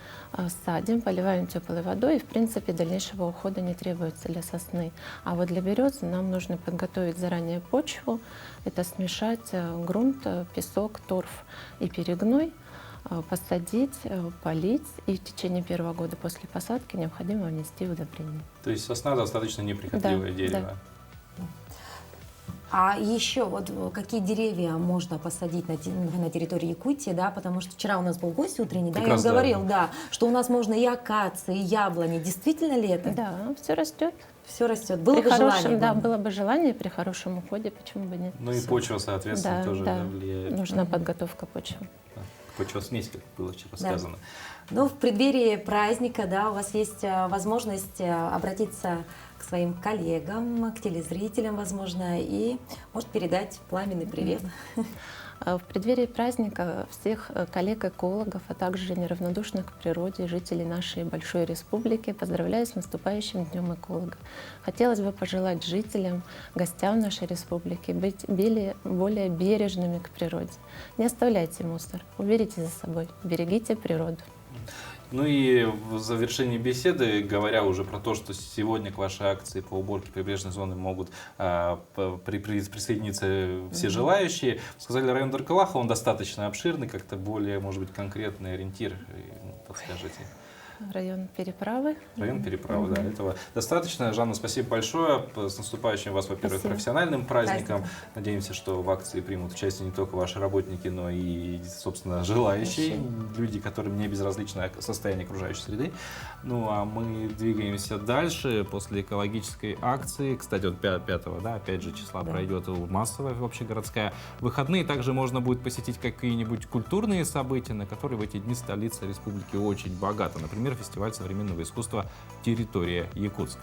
садим, поливаем теплой водой, и в принципе дальнейшего ухода не требуется для сосны. А вот для березы нам нужно подготовить заранее почву, это смешать грунт, песок, торф и перегной, посадить, полить, и в течение первого года после посадки необходимо внести удобрения. То есть сосна достаточно неприхотливое дерево. Да. А еще какие деревья можно посадить на территории Якутии, да, потому что вчера у нас был гость утренний, да, и он говорил, что у нас можно и акации, и яблони. Действительно ли это? Да, все растет. Все растет. Было бы желание. Да, было бы желание при хорошем уходе, почему бы нет? Ну и почва, соответственно, тоже влияет. Нужна подготовка почвы. Почвосмесь, как было вчера сказано. Ну, в преддверии праздника, да, у вас есть возможность обратиться к своим коллегам, к телезрителям, возможно, и, может, передать пламенный привет. В преддверии праздника всех коллег-экологов, а также неравнодушных к природе жителей нашей большой республики поздравляю с наступающим Днем эколога. Хотелось бы пожелать жителям, гостям нашей республики быть более бережными к природе. Не оставляйте мусор, уберите за собой, берегите природу. Ну и в завершении беседы, говоря уже про то, что сегодня к вашей акции по уборке прибрежной зоны могут присоединиться все желающие, сказали, район Даркалаха, он достаточно обширный, как-то более, может быть, конкретный ориентир, подскажите. Район Переправы. Район Переправы, да, этого достаточно. Жанна, спасибо большое. С наступающим вас, во-первых, профессиональным праздником. Надеемся, что в акции примут участие не только ваши работники, но и, собственно, желающие, люди, которым не безразлично состояние окружающей среды. Ну, а мы двигаемся дальше после экологической акции. Кстати, вот 5-го, да, опять же, числа пройдет массовая общегородская. В выходные также можно будет посетить какие-нибудь культурные события, на которые в эти дни столица республики очень богата. Например, фестиваль современного искусства «Территория Якутск».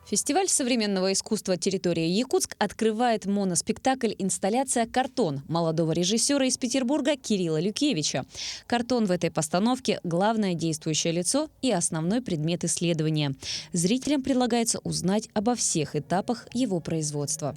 Фестиваль современного искусства «Территория Якутск» открывает моноспектакль «Инсталляция «Картон» молодого режиссера из Петербурга Кирилла Люкевича. Картон в этой постановке – главное действующее лицо и основной предмет исследования. Зрителям предлагается узнать обо всех этапах его производства.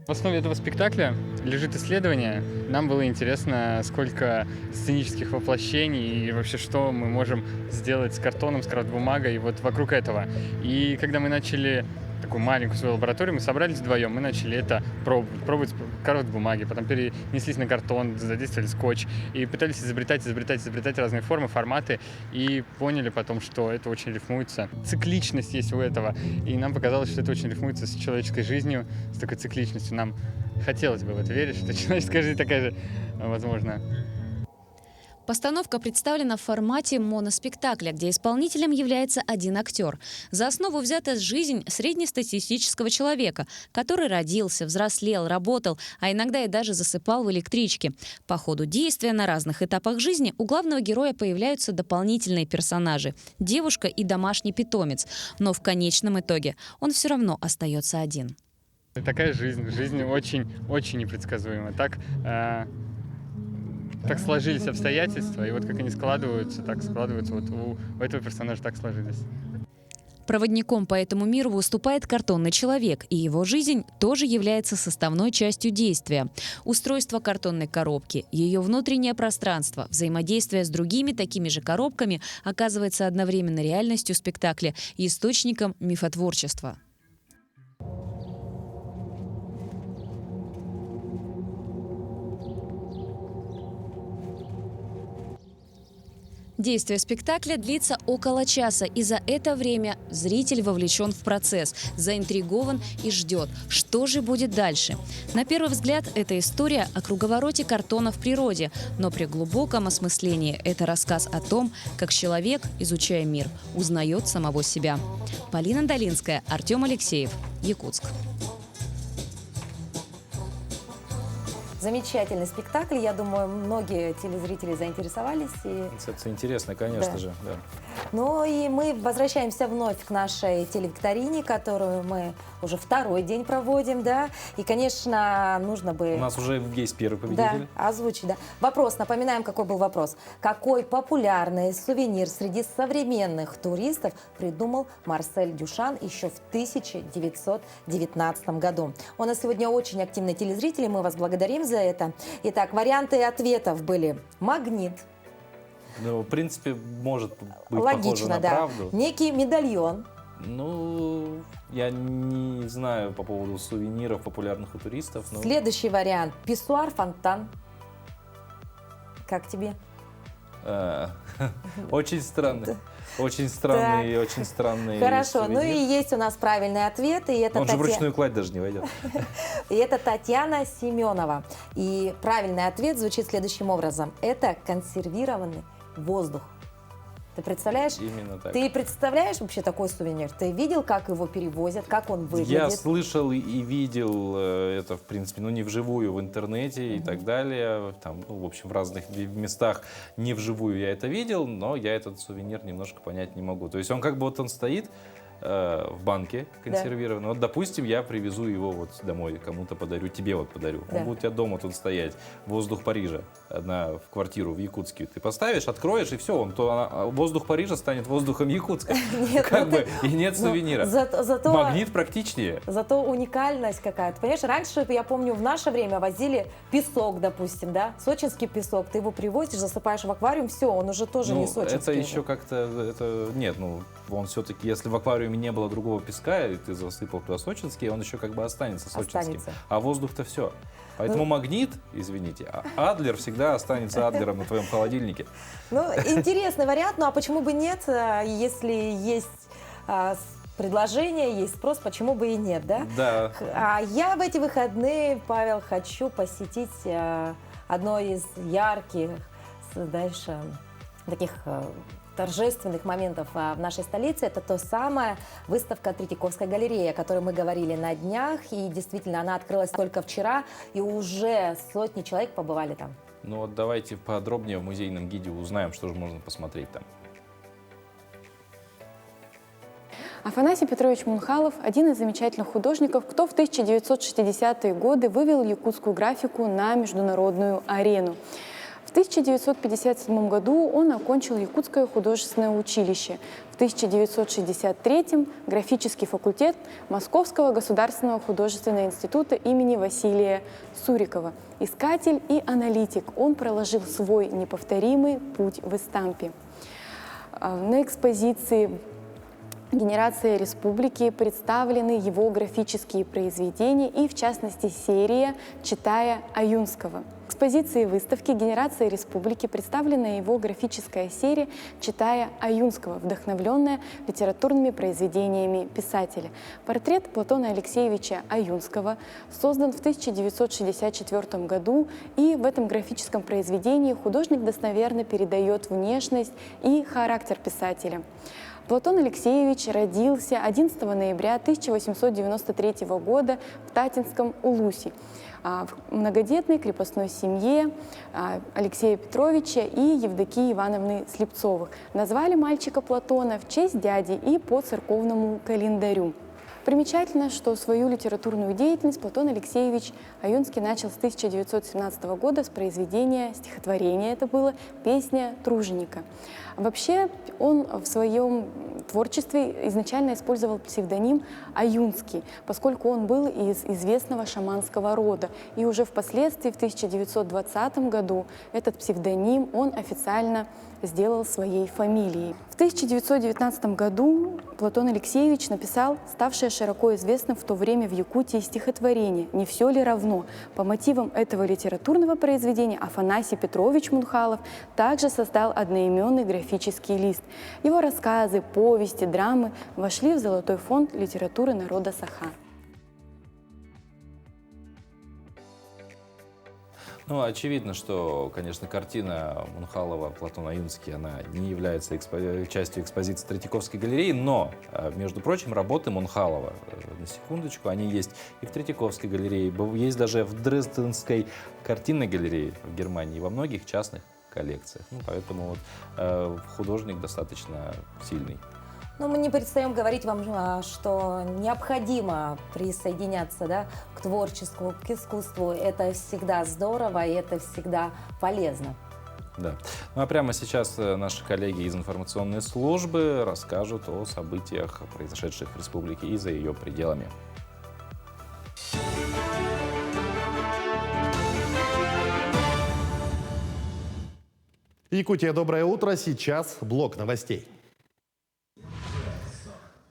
В основе этого спектакля лежит исследование. Нам было интересно, сколько сценических воплощений и вообще что мы можем сделать с картоном, с крафт-бумагой, и вот вокруг этого. И когда мы начали такую маленькую свою лабораторию, мы собрались вдвоем, мы начали это пробовать крафт-бумаги, потом перенеслись на картон, задействовали скотч и пытались изобретать разные формы, форматы, и поняли потом, что это очень рифмуется. Цикличность есть у этого, и нам показалось, что это очень рифмуется с человеческой жизнью, с такой цикличностью. Нам хотелось бы в это верить, что человеческая жизнь такая же, возможно. Постановка представлена в формате моноспектакля, где исполнителем является один актер. За основу взята жизнь среднестатистического человека, который родился, взрослел, работал, а иногда и даже засыпал в электричке. По ходу действия на разных этапах жизни у главного героя появляются дополнительные персонажи – девушка и домашний питомец. Но в конечном итоге он все равно остается один. Такая жизнь очень непредсказуема. Так сложились обстоятельства, и вот как они складываются, вот у этого персонажа так сложились. Проводником по этому миру выступает картонный человек, и его жизнь тоже является составной частью действия. Устройство картонной коробки, ее внутреннее пространство, взаимодействие с другими такими же коробками оказывается одновременно реальностью спектакля и источником мифотворчества. Действие спектакля длится около часа, и за это время зритель вовлечен в процесс, заинтригован и ждет, что же будет дальше. На первый взгляд, это история о круговороте картона в природе, но при глубоком осмыслении это рассказ о том, как человек, изучая мир, узнает самого себя. Полина Долинская, Артем Алексеев, Якутск. Замечательный спектакль. Я думаю, многие телезрители заинтересовались. Концепция интересная, конечно же. Да. Ну и мы возвращаемся вновь к нашей телевикторине, которую мы уже второй день проводим, да. И, конечно, нужно бы... У нас уже есть первый победитель. Да, озвучить, да. Вопрос, напоминаем, какой был вопрос. Какой популярный сувенир среди современных туристов придумал Марсель Дюшан еще в 1919 году? У нас сегодня очень активные телезрители, мы вас благодарим за это. Итак, варианты ответов были: магнит. Ну, в принципе, может быть логично, похоже на да. правду. Некий медальон. Ну, я не знаю по поводу сувениров, популярных у туристов. Но... Следующий вариант. Писсуар, фонтан. Как тебе? Очень странный. Очень странный, очень странный. Хорошо, ну и есть у нас правильный ответ. И это он же в ручную кладь даже не войдет. И это Татьяна Семенова. И правильный ответ звучит следующим образом. Это консервированный воздух. Ты представляешь? Именно так. Ты представляешь вообще такой сувенир? Ты видел, как его перевозят, как он выглядит? Я слышал и видел это, в принципе, ну не вживую, в интернете и так далее. Там, ну, в общем, в разных местах не вживую я это видел, но я этот сувенир немножко понять не могу. То есть он как бы вот он стоит, в банке консервированный. Вот, допустим, я привезу его вот домой, кому-то подарю, тебе вот подарю. Да. Он будет у тебя дома тут стоять. Воздух Парижа в квартиру в Якутске. Ты поставишь, откроешь, и все, воздух Парижа станет воздухом Якутска. Как бы, и нет сувенира. Магнит практичнее. Зато уникальность какая-то. Понимаешь, раньше, я помню, в наше время возили песок, допустим, да, сочинский песок. Ты его привозишь, засыпаешь в аквариум, все, он уже тоже не сочинский. Это еще как-то, нет, он все-таки, если в аквариуме не было другого песка, и ты засыпал туда сочинский, он еще как бы останется сочинским. А воздух-то все. Поэтому магнит, извините, а Адлер всегда останется Адлером на твоем холодильнике. Ну, интересный вариант, ну а почему бы нет, если есть предложение, есть спрос, почему бы и нет, да? Да. А я в эти выходные, Павел, хочу посетить одно из ярких, дальше, таких торжественных моментов в нашей столице. Это то самая выставка Третьяковской галереи, о которой мы говорили на днях. И действительно, она открылась только вчера, и уже сотни человек побывали там. Ну вот давайте подробнее в музейном гиде узнаем, что же можно посмотреть там. Афанасий Петрович Мунхалов – один из замечательных художников, кто в 1960-е годы вывел якутскую графику на международную арену. В 1957 году он окончил Якутское художественное училище. В 1963 – графический факультет Московского государственного художественного института имени Василия Сурикова. Искатель и аналитик, он проложил свой неповторимый путь в эстампе. На экспозиции «Генерация республики» представлены его графические произведения и, в частности, серия «Читая Аюнского». В экспозиции выставки «Генерация республики» представлена его графическая серия «Читая Аюнского», вдохновленная литературными произведениями писателя. Портрет Платона Алексеевича Аюнского создан в 1964 году, и в этом графическом произведении художник достоверно передает внешность и характер писателя. Платон Алексеевич родился 11 ноября 1893 года в Татинском Улусе в многодетной крепостной семье Алексея Петровича и Евдокии Ивановны Слепцовых. Назвали мальчика Платона в честь дяди и по церковному календарю. Примечательно, что свою литературную деятельность Платон Алексеевич Аюнский начал с 1917 года с произведения стихотворения. Это было «Песня труженика». Вообще он в своем творчестве изначально использовал псевдоним Аюнский, поскольку он был из известного шаманского рода. И уже впоследствии, в 1920 году, этот псевдоним он официально сделал своей фамилией. В 1919 году Платон Алексеевич написал ставшее широко известным в то время в Якутии стихотворение «Не все ли равно?». По мотивам этого литературного произведения Афанасий Петрович Мунхалов также создал одноименный графический лист. Его рассказы, повести, драмы вошли в золотой фонд литературы народа Саха. Ну, очевидно, что, конечно, картина Мунхалова «Платон Аюнский», она не является частью экспозиции Третьяковской галереи, но, между прочим, работы Мунхалова, на секундочку, они есть и в Третьяковской галерее, есть даже в Дрезденской картинной галерее в Германии, и во многих частных коллекциях. Ну, поэтому вот, художник достаточно сильный. Но мы не перестаем говорить вам, что необходимо присоединяться, да, к творчеству, к искусству. Это всегда здорово и это всегда полезно. Да. Ну а прямо сейчас наши коллеги из информационной службы расскажут о событиях, произошедших в республике и за ее пределами. Якутия, доброе утро. Сейчас блок новостей.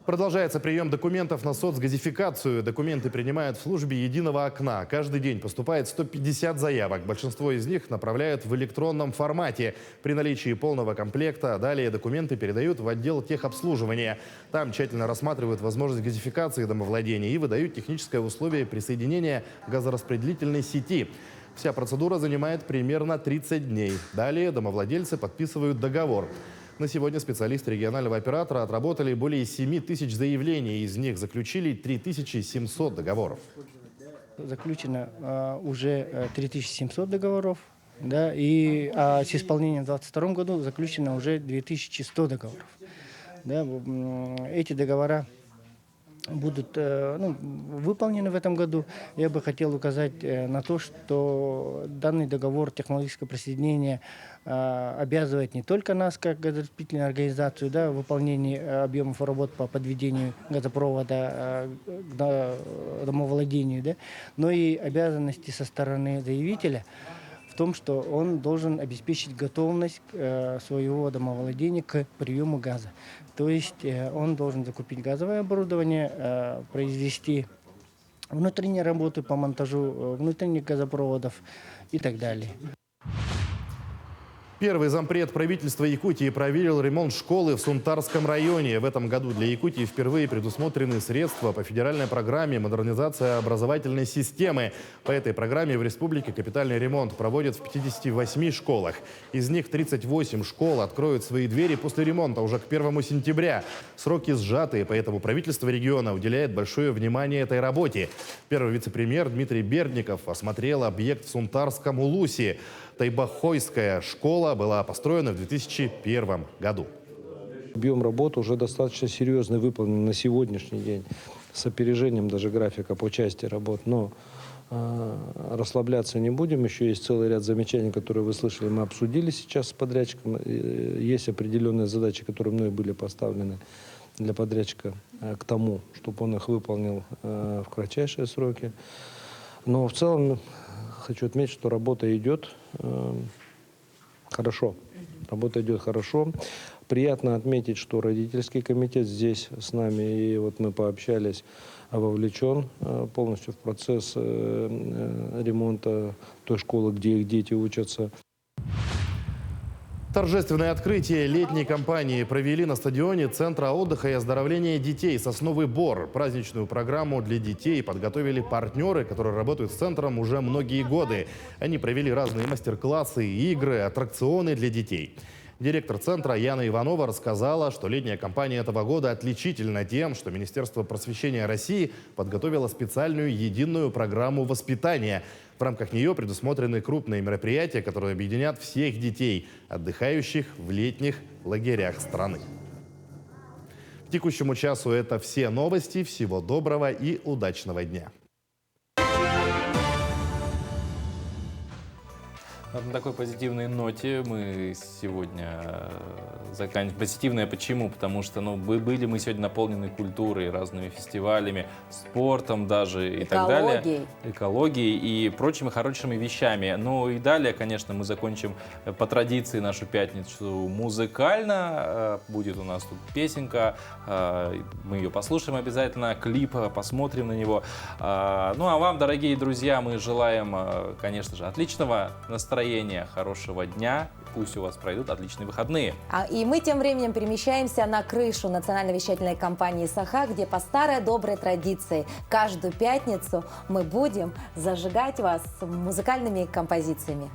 Продолжается прием документов на соцгазификацию. Документы принимают в службе «Единого окна». Каждый день поступает 150 заявок. Большинство из них направляют в электронном формате. При наличии полного комплекта далее документы передают в отдел техобслуживания. Там тщательно рассматривают возможность газификации домовладения и выдают техническое условие присоединения газораспределительной сети. Вся процедура занимает примерно 30 дней. Далее домовладельцы подписывают договор. На сегодня специалисты регионального оператора отработали более 7 тысяч заявлений, из них заключили 3700 договоров. Заключено уже 3700 договоров, да, и с исполнением в 2022 году заключено уже 2100 договоров. Да, эти договора будут выполнены в этом году. Я бы хотел указать на то, что данный договор технологического присоединения обязывает не только нас, как газораспределительную организацию, в выполнении объемов работ по подведению газопровода к домовладению, но и обязанности со стороны заявителя в том, что он должен обеспечить готовность своего домовладения к приему газа. То есть он должен закупить газовое оборудование, произвести внутренние работы по монтажу внутренних газопроводов и так далее. Первый зампред правительства Якутии проверил ремонт школы в Сунтарском районе. В этом году для Якутии впервые предусмотрены средства по федеральной программе «Модернизация образовательной системы». По этой программе в республике капитальный ремонт проводят в 58 школах. Из них 38 школ откроют свои двери после ремонта уже к 1 сентября. Сроки сжатые, поэтому правительство региона уделяет большое внимание этой работе. Первый вице-премьер Дмитрий Бердников осмотрел объект в Сунтарском Улусе. Тайбахойская школа была построена в 2001 году. Объем работы уже достаточно серьезный, выполнен на сегодняшний день с опережением даже графика по части работ. Но расслабляться не будем. Еще есть целый ряд замечаний, которые вы слышали, мы обсудили сейчас с подрядчиком. Есть определенные задачи, которые мной были поставлены для подрядчика к тому, чтобы он их выполнил в кратчайшие сроки. Но в целом хочу отметить, что работа идет хорошо. Работа идет хорошо. Приятно отметить, что родительский комитет здесь с нами, и вот мы пообщались, вовлечен полностью в процесс ремонта той школы, где их дети учатся. Торжественное открытие летней кампании провели на стадионе Центра отдыха и оздоровления детей «Сосновый Бор». Праздничную программу для детей подготовили партнеры, которые работают с центром уже многие годы. Они провели разные мастер-классы, игры, аттракционы для детей. Директор центра Яна Иванова рассказала, что летняя кампания этого года отличительна тем, что Министерство просвещения России подготовило специальную единую программу воспитания. В рамках нее предусмотрены крупные мероприятия, которые объединят всех детей, отдыхающих в летних лагерях страны. К текущему часу это все новости. Всего доброго и удачного дня. На такой позитивной ноте мы сегодня заканчиваем. Позитивная почему? Потому что были мы сегодня наполнены культурой, разными фестивалями, спортом даже и так далее. Экологией и прочими хорошими вещами. Ну и далее, конечно, мы закончим по традиции нашу пятницу музыкально. Будет у нас тут песенка, мы ее послушаем обязательно, клип, посмотрим на него. Ну а вам, дорогие друзья, мы желаем, конечно же, отличного настроения, хорошего дня. Пусть у вас пройдут отличные выходные. И мы тем временем перемещаемся на крышу национальной вещательной компании «Саха», где по старой доброй традиции каждую пятницу мы будем зажигать вас музыкальными композициями.